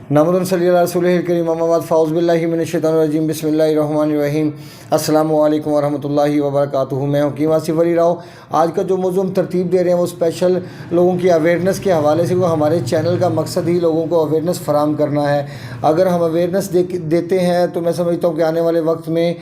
نحمدہ صلی اللہ رسول کریم اما بعد فاعوذ باللہ من الشیطان الرجیم بسم اللہ الرحمن الرحیم السلام علیکم ورحمۃ اللہ وبرکاتہ۔ میں حکیم آصف علی راؤ۔ آج کا جو موضوع ہم ترتیب دے رہے ہیں وہ اسپیشل لوگوں کی اویئرنیس کے حوالے سے، وہ ہمارے چینل کا مقصد ہی لوگوں کو اویئرنیس فراہم کرنا ہے۔ اگر ہم اویئرنیس دیتے ہیں تو میں سمجھتا ہوں کہ آنے والے وقت میں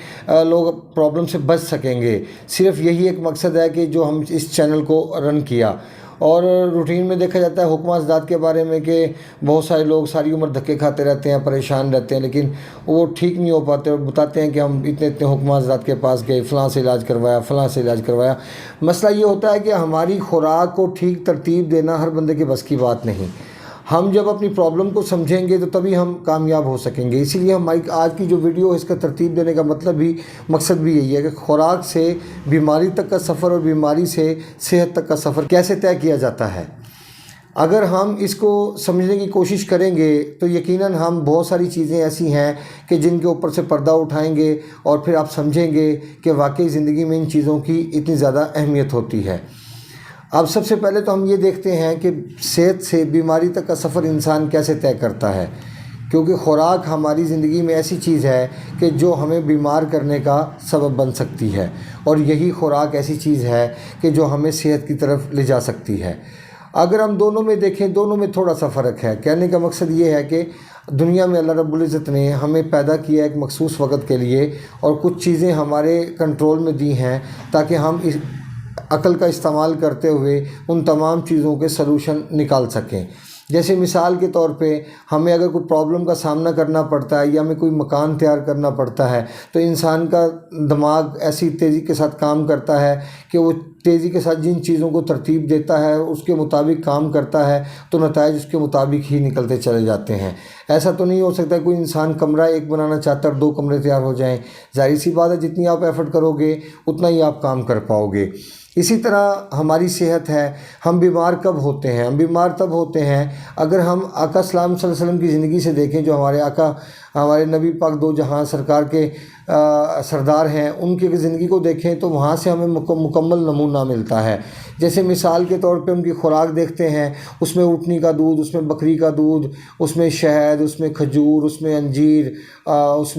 لوگ پرابلم سے بچ سکیں گے۔ صرف یہی ایک مقصد ہے کہ جو ہم اس چینل کو رن کیا۔ اور روٹین میں دیکھا جاتا ہے حکم ازداد کے بارے میں کہ بہت سارے لوگ ساری عمر دھکے کھاتے رہتے ہیں، پریشان رہتے ہیں، لیکن وہ ٹھیک نہیں ہو پاتے اور بتاتے ہیں کہ ہم اتنے حکم ازداد کے پاس گئے، فلاں سے علاج کروایا، فلاں سے علاج کروایا۔ مسئلہ یہ ہوتا ہے کہ ہماری خوراک کو ٹھیک ترتیب دینا ہر بندے کے بس کی بات نہیں۔ ہم جب اپنی پرابلم کو سمجھیں گے تو تبھی ہم کامیاب ہو سکیں گے۔ اسی لیے ہماری آج کی جو ویڈیو ہے اس کا ترتیب دینے کا مقصد بھی یہی ہے کہ خوراک سے بیماری تک کا سفر اور بیماری سے صحت تک کا سفر کیسے طے کیا جاتا ہے۔ اگر ہم اس کو سمجھنے کی کوشش کریں گے تو یقیناً ہم بہت ساری چیزیں ایسی ہیں کہ جن کے اوپر سے پردہ اٹھائیں گے اور پھر آپ سمجھیں گے کہ واقعی زندگی میں ان چیزوں کی اتنی زیادہ اہمیت ہوتی ہے۔ اب سب سے پہلے تو ہم یہ دیکھتے ہیں کہ صحت سے بیماری تک کا سفر انسان کیسے طے کرتا ہے، کیونکہ خوراک ہماری زندگی میں ایسی چیز ہے کہ جو ہمیں بیمار کرنے کا سبب بن سکتی ہے، اور یہی خوراک ایسی چیز ہے کہ جو ہمیں صحت کی طرف لے جا سکتی ہے۔ اگر ہم دونوں میں دیکھیں، دونوں میں تھوڑا سا فرق ہے۔ کہنے کا مقصد یہ ہے کہ دنیا میں اللہ رب العزت نے ہمیں پیدا کیا ایک مخصوص وقت کے لیے، اور کچھ چیزیں ہمارے کنٹرول میں دی ہیں تاکہ ہم اس عقل کا استعمال کرتے ہوئے ان تمام چیزوں کے سلوشن نکال سکیں۔ جیسے مثال کے طور پہ ہمیں اگر کوئی پرابلم کا سامنا کرنا پڑتا ہے یا ہمیں کوئی مکان تیار کرنا پڑتا ہے تو انسان کا دماغ ایسی تیزی کے ساتھ کام کرتا ہے کہ وہ تیزی کے ساتھ جن چیزوں کو ترتیب دیتا ہے اس کے مطابق کام کرتا ہے تو نتائج اس کے مطابق ہی نکلتے چلے جاتے ہیں۔ ایسا تو نہیں ہو سکتا کوئی انسان کمرہ ایک بنانا چاہتا ہے اور 2 کمرے تیار ہو جائیں۔ ظاہر سی بات ہے جتنی آپ ایفرٹ کرو گے اتنا ہی آپ کام کر پاؤ گے۔ اسی طرح ہماری صحت ہے۔ ہم بیمار کب ہوتے ہیں؟ ہم بیمار تب ہوتے ہیں اگر ہم آقا صلی اللہ علیہ وسلم کی زندگی سے دیکھیں، جو ہمارے آقا ہمارے نبی پاک دو جہاں سرکار کے سردار ہیں، ان کی زندگی کو دیکھیں تو وہاں سے ہمیں مکمل نمونہ ملتا ہے۔ جیسے مثال کے طور پہ ان کی خوراک دیکھتے ہیں، اس میں اونٹنی کا دودھ، اس میں بکری کا دودھ، اس میں شہد، اس میں کھجور، اس میں انجیر، اس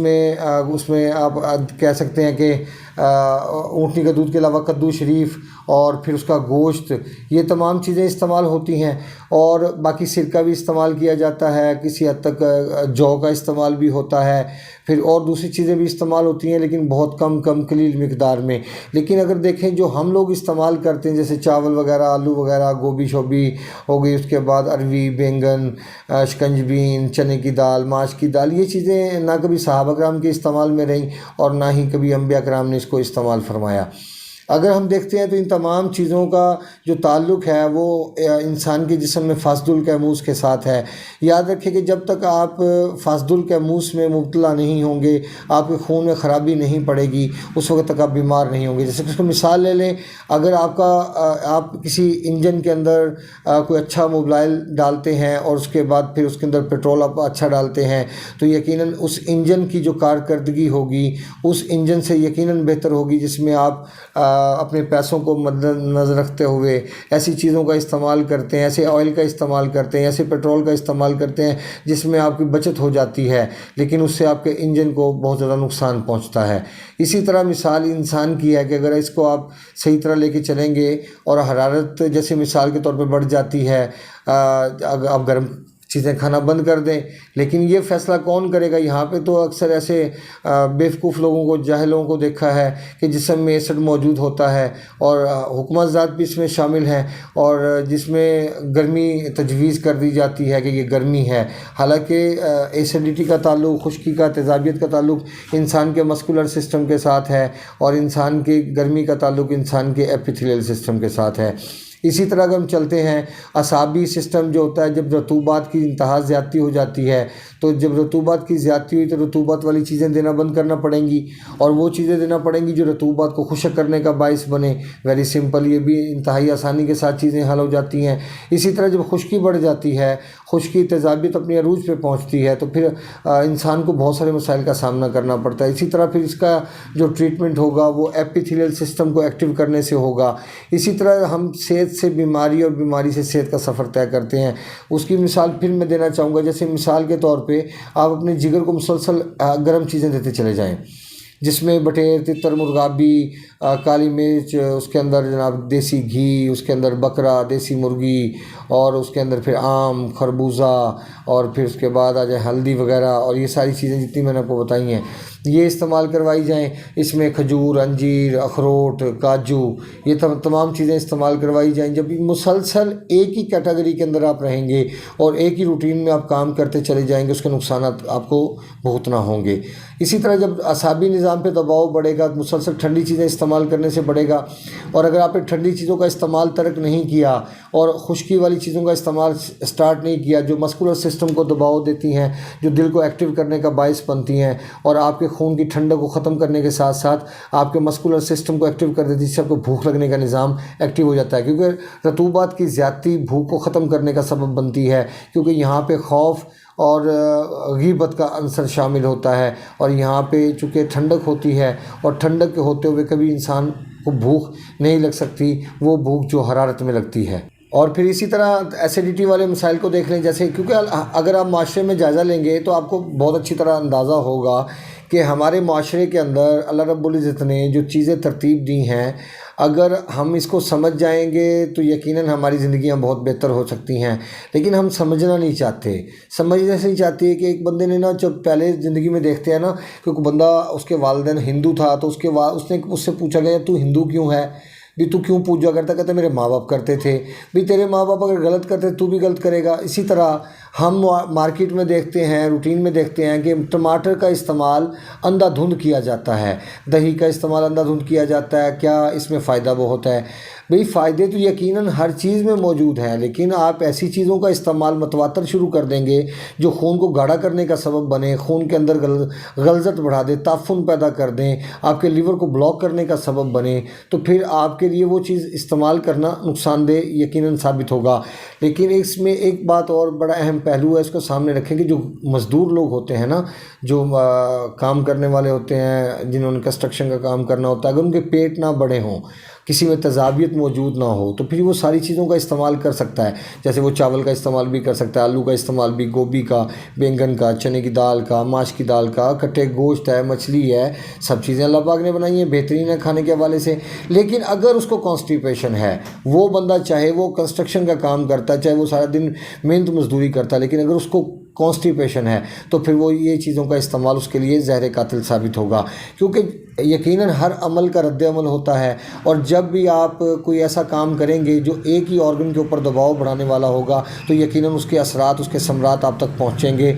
میں آپ کہہ سکتے ہیں کہ اونٹنی کا دودھ کے علاوہ کدو شریف اور پھر اس کا گوشت، یہ تمام چیزیں استعمال ہوتی ہیں۔ اور باقی سرکہ بھی استعمال کیا جاتا ہے، کسی حد تک جو کا استعمال بھی ہوتا ہے، پھر اور دوسری چیزیں بھی استعمال ہوتی ہیں لیکن بہت کم قلیل مقدار میں۔ لیکن اگر دیکھیں جو ہم لوگ استعمال کرتے ہیں جیسے چاول وغیرہ، آلو وغیرہ، گوبھی شوبھی ہو گئی، اس کے بعد اروی، بینگن، شکنجبین، چنے کی دال، ماش کی دال، یہ چیزیں نہ کبھی صحابہ کرام کے استعمال میں رہیں اور نہ ہی کبھی انبیاء کرام نے اس کو استعمال فرمایا۔ اگر ہم دیکھتے ہیں تو ان تمام چیزوں کا جو تعلق ہے وہ انسان کے جسم میں فاسد الکیموس کے ساتھ ہے۔ یاد رکھیں کہ جب تک آپ فاسد الکیموس میں مبتلا نہیں ہوں گے، آپ کے خون میں خرابی نہیں پڑے گی، اس وقت تک آپ بیمار نہیں ہوں گے۔ جیسے اس کو مثال لے لیں، اگر آپ کسی انجن کے اندر کوئی اچھا موبلائل ڈالتے ہیں اور اس کے بعد پھر اس کے اندر پیٹرول آپ اچھا ڈالتے ہیں تو یقیناً اس انجن کی جو کارکردگی ہوگی اس انجن سے یقیناً بہتر ہوگی جس میں آپ اپنے پیسوں کو مد نظر رکھتے ہوئے ایسی چیزوں کا استعمال کرتے ہیں، ایسے آئل کا استعمال کرتے ہیں، ایسے پیٹرول کا استعمال کرتے ہیں جس میں آپ کی بچت ہو جاتی ہے لیکن اس سے آپ کے انجن کو بہت زیادہ نقصان پہنچتا ہے۔ اسی طرح مثال انسان کی ہے کہ اگر اس کو آپ صحیح طرح لے کے چلیں گے اور حرارت جیسے مثال کے طور پہ بڑھ جاتی ہے، آپ گرم چیزیں کھانا بند کر دیں، لیکن یہ فیصلہ کون کرے گا؟ یہاں پہ تو اکثر ایسے بیوقوف لوگوں کو، جاہل لوگوں کو دیکھا ہے کہ جسم میں ایسڈ موجود ہوتا ہے اور حکمت ذات بھی اس میں شامل ہیں اور جس میں گرمی تجویز کر دی جاتی ہے کہ یہ گرمی ہے، حالانکہ ایسیڈیٹی کا تعلق، خشکی کا، تیزابیت کا تعلق انسان کے مسکولر سسٹم کے ساتھ ہے اور انسان کی گرمی کا تعلق انسان کے ایپیتھیلیل سسٹم کے ساتھ ہے۔ اسی طرح اگر ہم چلتے ہیں اعصابی سسٹم جو ہوتا ہے، جب رطوبات کی انتہا زیادتی ہو جاتی ہے تو جب رطوبات کی زیادتی ہوئی تو رطوبات والی چیزیں دینا بند کرنا پڑیں گی اور وہ چیزیں دینا پڑیں گی جو رطوبات کو خشک کرنے کا باعث بنے۔ ویری سمپل، یہ بھی انتہائی آسانی کے ساتھ چیزیں حل ہو جاتی ہیں۔ اسی طرح جب خشکی بڑھ جاتی ہے، خشکی تیزابیت اپنی عروج پہ پہنچتی ہے تو پھر انسان کو بہت سارے مسائل کا سامنا کرنا پڑتا ہے۔ اسی طرح پھر اس کا جو ٹریٹمنٹ ہوگا وہ ایپیتھیلیل سسٹم کو ایکٹیو کرنے سے ہوگا۔ اسی طرح ہم صحت سے بیماری اور بیماری سے صحت کا سفر طے کرتے ہیں۔ اس کی مثال پھر میں دینا چاہوں گا، جیسے مثال کے طور پہ آپ اپنے جگر کو مسلسل گرم چیزیں دیتے چلے جائیں، جس میں بٹیر، تتر، مرغابی، کالی مرچ، اس کے اندر جناب دیسی گھی، اس کے اندر بکرا، دیسی مرغی، اور اس کے اندر پھر آم، خربوزہ، اور پھر اس کے بعد آ جائے ہلدی وغیرہ، اور یہ ساری چیزیں جتنی میں نے آپ کو بتائی ہیں یہ استعمال کروائی جائیں۔ اس میں کھجور، انجیر، اخروٹ، کاجو، یہ تمام چیزیں استعمال کروائی جائیں۔ جب مسلسل ایک ہی کیٹیگری کے اندر آپ رہیں گے اور ایک ہی روٹین میں آپ کام کرتے چلے جائیں گے، اس کے نقصانات آپ کو بھگتنا ہوں گے۔ اسی طرح جب اعصابی نظام پہ دباؤ بڑھے گا، مسلسل ٹھنڈی چیزیں استعمال کرنے سے بڑھے گا، اور اگر آپ نے ٹھنڈی چیزوں کا استعمال ترک نہیں کیا اور خشکی والی چیزوں کا استعمال سٹارٹ نہیں کیا، جو مسکولر سسٹم کو دباؤ دیتی ہیں، جو دل کو ایکٹیو کرنے کا باعث بنتی ہیں، اور آپ کے خون کی ٹھنڈک کو ختم کرنے کے ساتھ ساتھ آپ کے مسکولر سسٹم کو ایکٹیو کر دیتی ہے، جس سے آپ کو بھوک لگنے کا نظام ایکٹیو ہو جاتا ہے، کیونکہ رطوبات کی زیادتی بھوک کو ختم کرنے کا سبب بنتی ہے، کیونکہ یہاں پہ خوف اور غیبت کا عنصر شامل ہوتا ہے، اور یہاں پہ چونکہ ٹھنڈک ہوتی ہے، اور ٹھنڈک کے ہوتے ہوئے کبھی انسان کو بھوک نہیں لگ سکتی، وہ بھوک جو حرارت میں لگتی ہے۔ اور پھر اسی طرح ایسیڈیٹی والے مسائل کو دیکھ لیں، جیسے کیونکہ اگر آپ معاشرے میں جائزہ لیں گے تو آپ کو بہت اچھی طرح اندازہ ہوگا کہ ہمارے معاشرے کے اندر اللہ رب العزت نے جو چیزیں ترتیب دی ہیں، اگر ہم اس کو سمجھ جائیں گے تو یقیناً ہماری زندگیاں بہت بہتر ہو سکتی ہیں، لیکن ہم سمجھنا نہیں چاہتے۔ سمجھنے سے نہیں چاہتے کہ ایک بندے نے جب پہلے زندگی میں دیکھتے ہیں کہ کوئی بندہ، اس کے والدین ہندو تھا، تو اس نے اس سے پوچھا گیا تو ہندو کیوں ہے بھی، تو کیوں پوجا کرتا؟ کہتا میرے ماں باپ کرتے تھے۔ بھی تیرے ماں باپ اگر غلط کرتے تو بھی غلط کرے گا۔ اسی طرح ہم مارکیٹ میں دیکھتے ہیں، روٹین میں دیکھتے ہیں کہ ٹماٹر کا استعمال اندھا دھند کیا جاتا ہے، دہی کا استعمال اندھا دھند کیا جاتا ہے، کیا اس میں فائدہ بہت ہے؟ بھئی فائدے تو یقیناً ہر چیز میں موجود ہیں، لیکن آپ ایسی چیزوں کا استعمال متواتر شروع کر دیں گے جو خون کو گاڑھا کرنے کا سبب بنے، خون کے اندر غلظت بڑھا دے، تعفن پیدا کر دیں، آپ کے لیور کو بلاک کرنے کا سبب بنے، تو پھر آپ کے لیے وہ چیز استعمال کرنا نقصان دہ یقیناً ثابت ہوگا۔ لیکن اس میں ایک بات اور بڑا اہم پہلو ہے، اس کو سامنے رکھیں کہ جو مزدور لوگ ہوتے ہیں جو کام کرنے والے ہوتے ہیں، جنہوں نے کنسٹرکشن کا کام کرنا ہوتا ہے، اگر ان کے پیٹ نہ بڑے ہوں، کسی میں تذابیت موجود نہ ہو، تو پھر وہ ساری چیزوں کا استعمال کر سکتا ہے۔ جیسے وہ چاول کا استعمال بھی کر سکتا ہے، آلو کا استعمال بھی، گوبھی کا، بینگن کا، چنے کی دال کا، ماش کی دال کا، کٹے گوشت ہے، مچھلی ہے، سب چیزیں اللہ پاک نے بنائی ہیں، بہترین ہے کھانے کے حوالے سے۔ لیکن اگر اس کو کانسٹیپیشن ہے، وہ بندہ چاہے وہ کنسٹرکشن کا کام کرتا ہے، چاہے وہ سارا دن محنت مزدوری کرتا ہے، لیکن اگر اس کو کانسٹیپیشن ہے تو پھر وہ یہ چیزوں کا استعمال اس کے لیے زہر قاتل ثابت ہوگا، کیونکہ یقیناً ہر عمل کا رد عمل ہوتا ہے، اور جب بھی آپ کوئی ایسا کام کریں گے جو ایک ہی آرگن کے اوپر دباؤ بڑھانے والا ہوگا تو یقیناً اس کے اثرات، اس کے ثمرات آپ تک پہنچیں گے،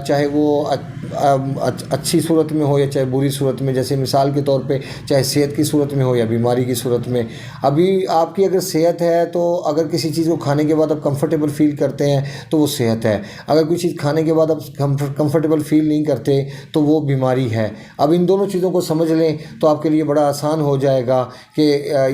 چاہے وہ اچھی صورت میں ہو یا چاہے بری صورت میں۔ جیسے مثال کے طور پہ چاہے صحت کی صورت میں ہو یا بیماری کی صورت میں۔ ابھی آپ کی اگر صحت ہے تو اگر کسی چیز کو کھانے کے بعد آپ کمفرٹیبل فیل کرتے ہیں تو وہ صحت ہے، اگر کوئی چیز کھانے کے بعد آپ کمفرٹیبل فیل نہیں کرتے تو وہ بیماری ہے۔ اب ان دونوں چیزوں کو سمجھ لیں تو آپ کے لیے بڑا آسان ہو جائے گا کہ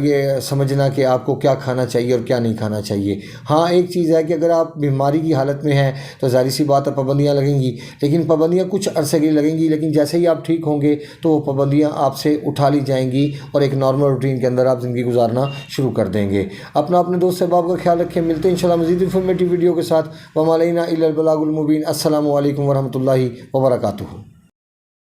یہ سمجھنا کہ آپ کو کیا کھانا چاہیے اور کیا نہیں کھانا چاہیے۔ ہاں ایک چیز ہے کہ اگر آپ بیماری کی حالت میں ہیں تو ظاہر سی بات ہے پابندیاں لگیں گی، لیکن پابندیاں کچھ عرصے کے لیے لگیں گی، لیکن جیسے ہی آپ ٹھیک ہوں گے تو وہ پابندیاں آپ سے اٹھا لی جائیں گی اور ایک نارمل روٹین کے اندر آپ زندگی گزارنا شروع کر دیں گے۔ اپنے دوست احباب کا خیال رکھیں، ملتے ہیں انشاءاللہ مزید انفارمیٹیو ویڈیو کے ساتھ۔ وما علینا الا البلاغ المبین۔ السلام علیکم ورحمۃ اللہ وبرکاتہ۔